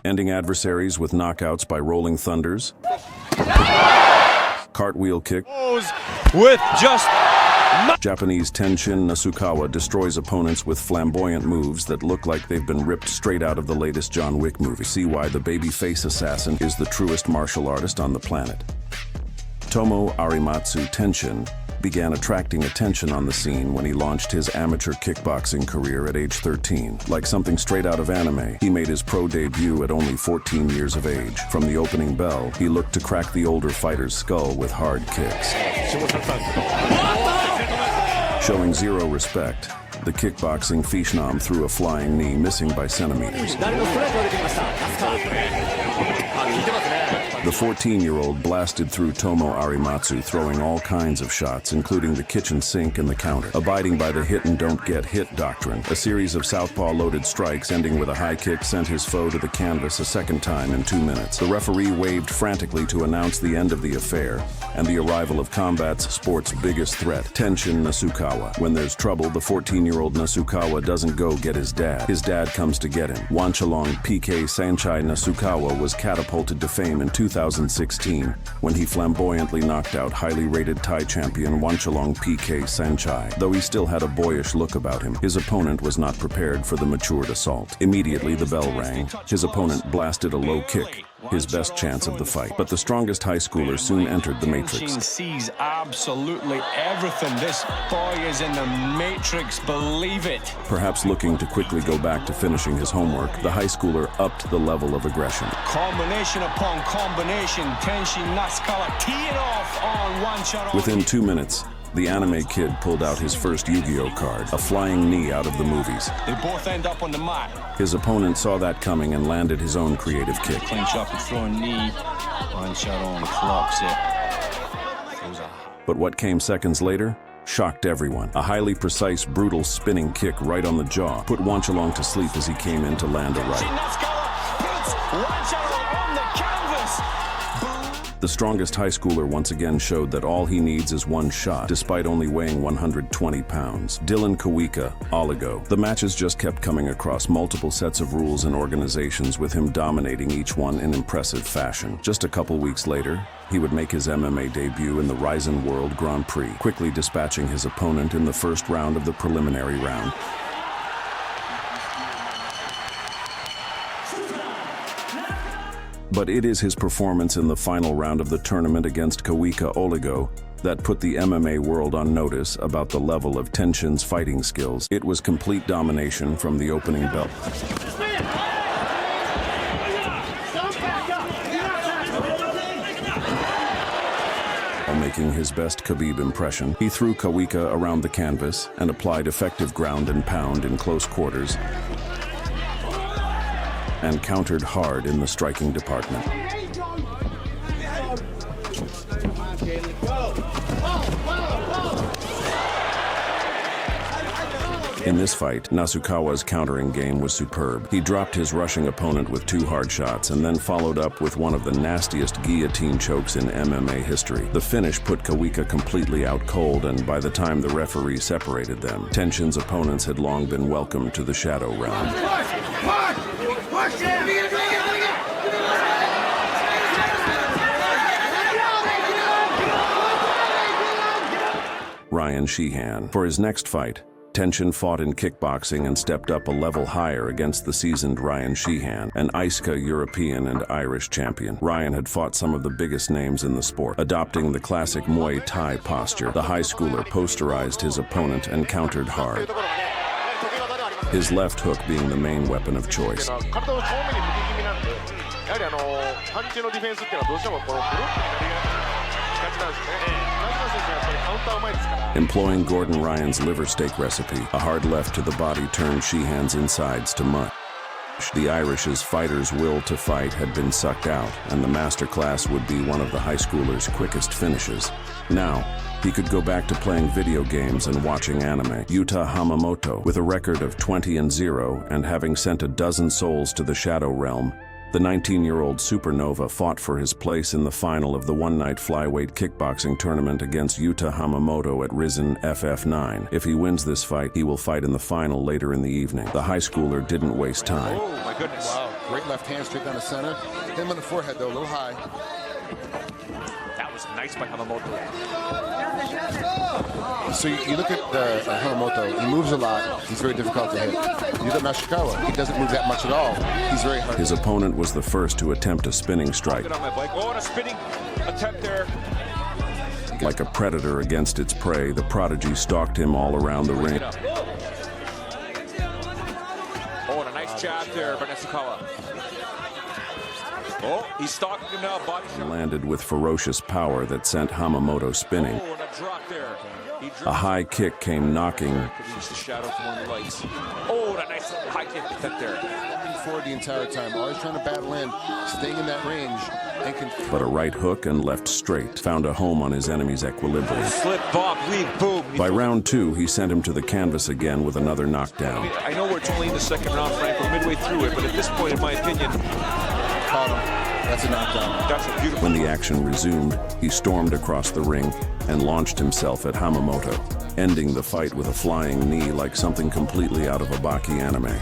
ending adversaries with knockouts by rolling thunders, cartwheel kick. With just Japanese Tenshin Nasukawa destroys opponents with flamboyant moves that look like they've been ripped straight out of the latest John Wick movie. See why the babyface assassin is the truest martial artist on the planet. Tomo Arimatsu Tenshin began attracting attention on the scene when he launched his amateur kickboxing career at age 13. Like something straight out of anime, he made his pro debut at only 14 years of age. From the opening bell, he looked to crack the older fighter's skull with hard kicks. Showing zero respect, the kickboxing phenom threw a flying knee, missing by centimeters. The 14-year-old blasted through Tomo Arimatsu, throwing all kinds of shots, including the kitchen sink and the counter. Abiding by the hit and don't get hit doctrine, a series of southpaw-loaded strikes ending with a high kick sent his foe to the canvas a second time in 2 minutes. The referee waved frantically to announce the end of the affair and the arrival of combat's sport's biggest threat, Tenshin Nasukawa. When there's trouble, the 14-year-old Nasukawa doesn't go get his dad. His dad comes to get him. Wanchalong PK Sanchai Nasukawa was catapulted to fame in 2016 when he flamboyantly knocked out highly rated Thai champion Wanchalong PK Sanchai. Though he still had a boyish look about him, his opponent was not prepared for the matured assault. Immediately the bell rang. His opponent blasted a low kick, his best chance of the fight. But the strongest high schooler soon entered the matrix. Sees absolutely everything. This boy is in the matrix, believe it. Perhaps looking to quickly go back to finishing his homework, the high schooler upped the level of aggression. Combination upon combination, Tenshin Nasukawa teeing off on one shot. Within 2 minutes, the anime kid pulled out his first Yu-Gi-Oh card, a flying knee out of the movies. They both end up on the mat. His opponent saw that coming and landed his own creative kick. Clinch up and throw a knee. One shot on, clocks it. But what came seconds later shocked everyone. A highly precise, brutal spinning kick right on the jaw put Wanchalong to sleep as he came in to land a right. The strongest high schooler once again showed that all he needs is one shot, despite only weighing 120 pounds. Dylan Kawika, Oligo. The matches just kept coming across multiple sets of rules and organizations, with him dominating each one in impressive fashion. Just a couple weeks later, he would make his MMA debut in the Ryzen World Grand Prix, quickly dispatching his opponent in the first round of the preliminary round. But it is his performance in the final round of the tournament against Kawika Oligo that put the MMA world on notice about the level of Tenshin's fighting skills. It was complete domination from the opening bell. While making his best Khabib impression, he threw Kawika around the canvas and applied effective ground and pound in close quarters, and countered hard in the striking department. In this fight, Nasukawa's countering game was superb. He dropped his rushing opponent with 2 hard shots and then followed up with one of the nastiest guillotine chokes in MMA history. The finish put Kawika completely out cold, and by the time the referee separated them, Tenshin's opponents had long been welcomed to the Shadow Realm. Ryan Sheehan. For his next fight, Tenshin fought in kickboxing and stepped up a level higher against the seasoned Ryan Sheehan, an ISKA European and Irish champion. Ryan had fought some of the biggest names in the sport. Adopting the classic Muay Thai posture, the high schooler posterized his opponent and countered hard, his left hook being the main weapon of choice. Employing Gordon Ryan's liver steak recipe, a hard left to the body turned Sheehan's insides to mush. The Irish's fighter's will to fight had been sucked out, and the masterclass would be one of the high schooler's quickest finishes. Now, he could go back to playing video games and watching anime. Yuta Hamamoto, with a record of 20-0 and having sent a dozen souls to the Shadow Realm, The 19-year-old supernova fought for his place in the final of the one-night flyweight kickboxing tournament against Yuta Hamamoto at Rizin FF9. If he wins this fight, he will fight in the final later in the evening. The high schooler didn't waste time. Oh, my goodness. Wow. Great left hand straight down the center. Hit him in the forehead, though, a little high. That was nice by Hamamoto. So you look at Hamamoto, he moves a lot. He's very difficult to hit. You look at Nasukawa, he doesn't move that much at all. He's very hard. His opponent was the first to attempt a spinning strike. Oh, and a spinning attempt there. Like a predator against its prey, the prodigy stalked him all around the ring. Oh, and a nice jab there by Nasukawa. Oh, he's stalking him now, body shot. Landed with ferocious power that sent Hamamoto spinning. Oh, and a drop there. A high kick came knocking. Reach the shadow from one of the lights. Oh, and a nice high kick attempt there. Looking forward the entire time, always trying to battle in, staying in that range. But a right hook and left straight found a home on his enemy's equilibrium. Slip, bob, lead, boom. By round 2, he sent him to the canvas again with another knockdown. I know it's only in the second round, Frank. We're midway through it, but at this point, in my opinion, caught him. That's a knockdown. That's a beautiful. When the action resumed, he stormed across the ring and launched himself at Hamamoto, ending the fight with a flying knee like something completely out of a Baki anime.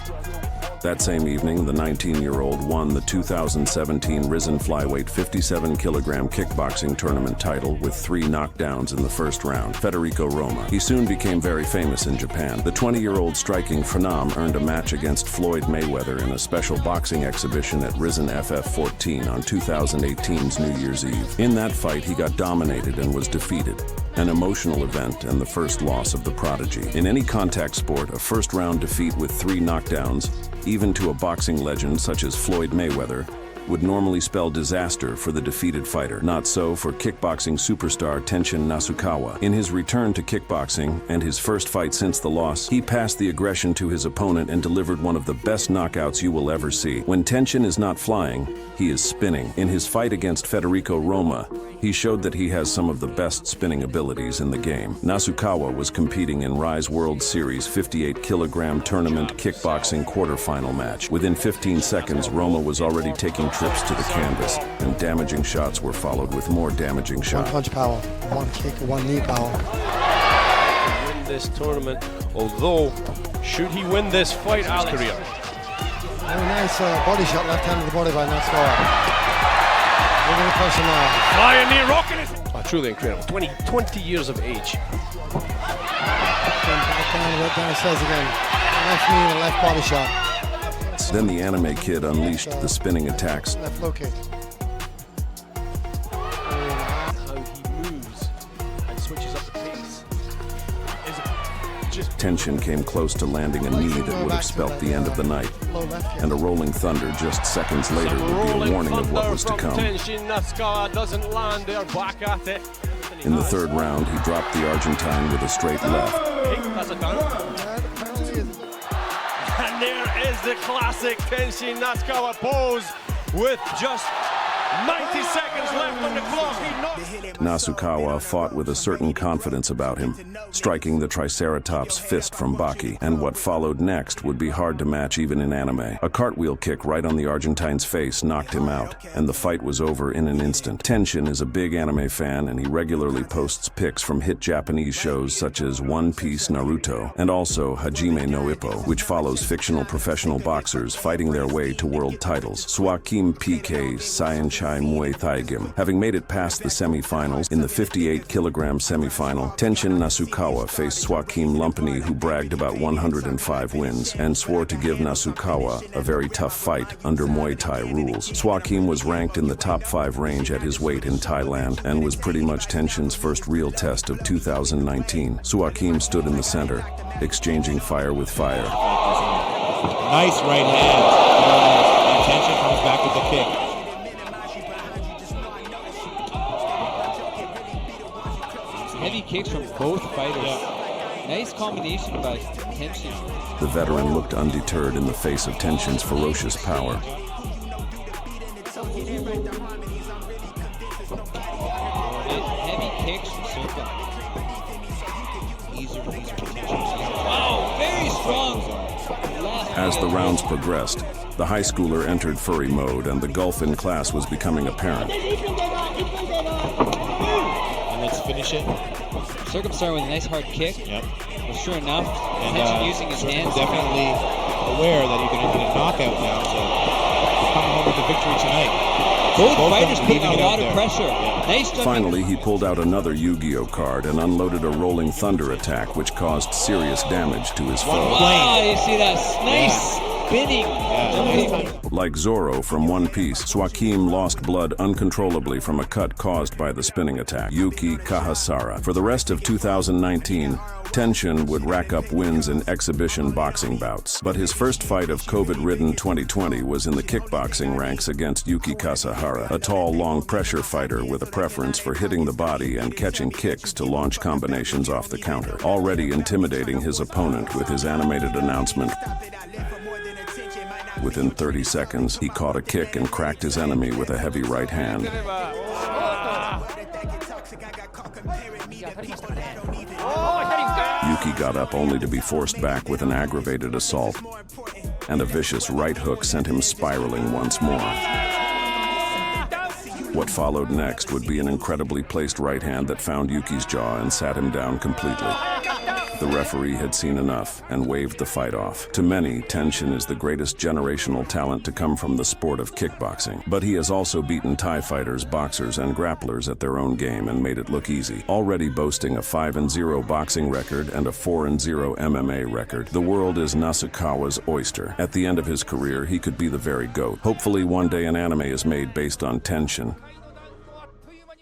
That same evening, the 19-year-old won the 2017 Rizin Flyweight 57-kilogram kickboxing tournament title with 3 knockdowns in the first round. Federico Roma. He soon became very famous in Japan. The 20-year-old striking phenom earned a match against Floyd Mayweather in a special boxing exhibition at Rizin FF14 on 2018's New Year's Eve. In that fight, he got dominated and was defeated. An emotional event and the first loss of the prodigy. In any contact sport, a first-round defeat with 3 knockdowns, even to a boxing legend such as Floyd Mayweather, would normally spell disaster for the defeated fighter. Not so for kickboxing superstar Tenshin Nasukawa. In his return to kickboxing and his first fight since the loss, he passed the aggression to his opponent and delivered one of the best knockouts you will ever see. When Tenshin is not flying, he is spinning. In his fight against Federico Roma, he showed that he has some of the best spinning abilities in the game. Nasukawa was competing in Rise World Series 58-kilogram tournament kickboxing quarterfinal match. Within 15 seconds, Roma was already taking trips to the canvas, and damaging shots were followed with more damaging shots. One punch power, one kick, one knee power. Win this tournament, although should he win this fight, Alex? Very nice body shot, left hand of the body by Nasukawa. Look at the person now. Flying knee, rocking it. Truly incredible. 20 years of age. Back down the stairs again. Left knee and a left body shot. Then the anime kid unleashed the spinning attacks. Left low kick. How he moves and switches up the pace. Tenshin came close to landing a knee that would have spelt the end of the night. And a rolling thunder just seconds later would be a warning of what was to come. Tenshin Nasukawa doesn't land there, back at it. In the third round, he dropped the Argentine with a straight left. That's a down. And there is the classic Tenshin Nasukawa pose with just 90 seconds left on the clock. Nasukawa fought with a certain confidence about him, striking the Triceratops fist from Baki, and what followed next would be hard to match even in anime. A cartwheel kick right on the Argentine's face knocked him out, and the fight was over in an instant. Tenshin is a big anime fan, and he regularly posts pics from hit Japanese shows such as One Piece, Naruto, and also Hajime no Ippo, which follows fictional professional boxers fighting their way to world titles. Swakim PK Saienchai Muay Thai Gym. Having made it past the semi-finals, in the 58-kilogram semi-final, Tenshin Nasukawa faced Swakim Lumpini, who bragged about 105 wins, and swore to give Nasukawa a very tough fight under Muay Thai rules. Swakim was ranked in the top 5 range at his weight in Thailand, and was pretty much Tenshin's first real test of 2019. Swakim stood in the center, exchanging fire with fire. Nice right hand. And Tenshin comes back with the kick. Heavy kicks from both fighters. Yeah. Nice combination by Tenshin. The veteran looked undeterred in the face of Tenshin's ferocious power. Heavy kicks from Soka. Easier for Tenshin. Wow, very strong. As the rounds progressed, The high schooler entered furry mode, and the gulf in class was becoming apparent. And let's finish it. Circumstar with a nice hard kick. Yep. But sure enough, And Tenshin using his hands. definitely aware that he can get a knockout now, so coming home with the victory tonight. Both Both fighters of them putting leaving a it out lot of there. pressure. Yeah. Nice jumping. Finally, he pulled out another Yu-Gi-Oh card and unloaded a rolling thunder attack, which caused serious damage to his foe. Wow, you see that nice spinning. Nice. Like Zoro from One Piece, Swakim lost blood uncontrollably from a cut caused by the spinning attack. Yuki Kahasara. For the rest of 2019, Tenshin would rack up wins in exhibition boxing bouts. But his first fight of COVID-ridden 2020 was in the kickboxing ranks against Yuki Kasahara, a tall, long-pressure fighter with a preference for hitting the body and catching kicks to launch combinations off the counter, already intimidating his opponent with his animated announcement. Within 30 seconds, he caught a kick and cracked his enemy with a heavy right hand. Yuki got up only to be forced back with an aggravated assault, and a vicious right hook sent him spiraling once more. What followed next would be an incredibly placed right hand that found Yuki's jaw and sat him down completely. The referee had seen enough and waved the fight off. To many, Tenshin is the greatest generational talent to come from the sport of kickboxing. But he has also beaten Thai fighters, boxers, and grapplers at their own game and made it look easy. Already boasting a 5-0 boxing record and a 4-0 MMA record, the world is Nasukawa's oyster. At the end of his career, he could be the very GOAT. Hopefully one day an anime is made based on Tenshin.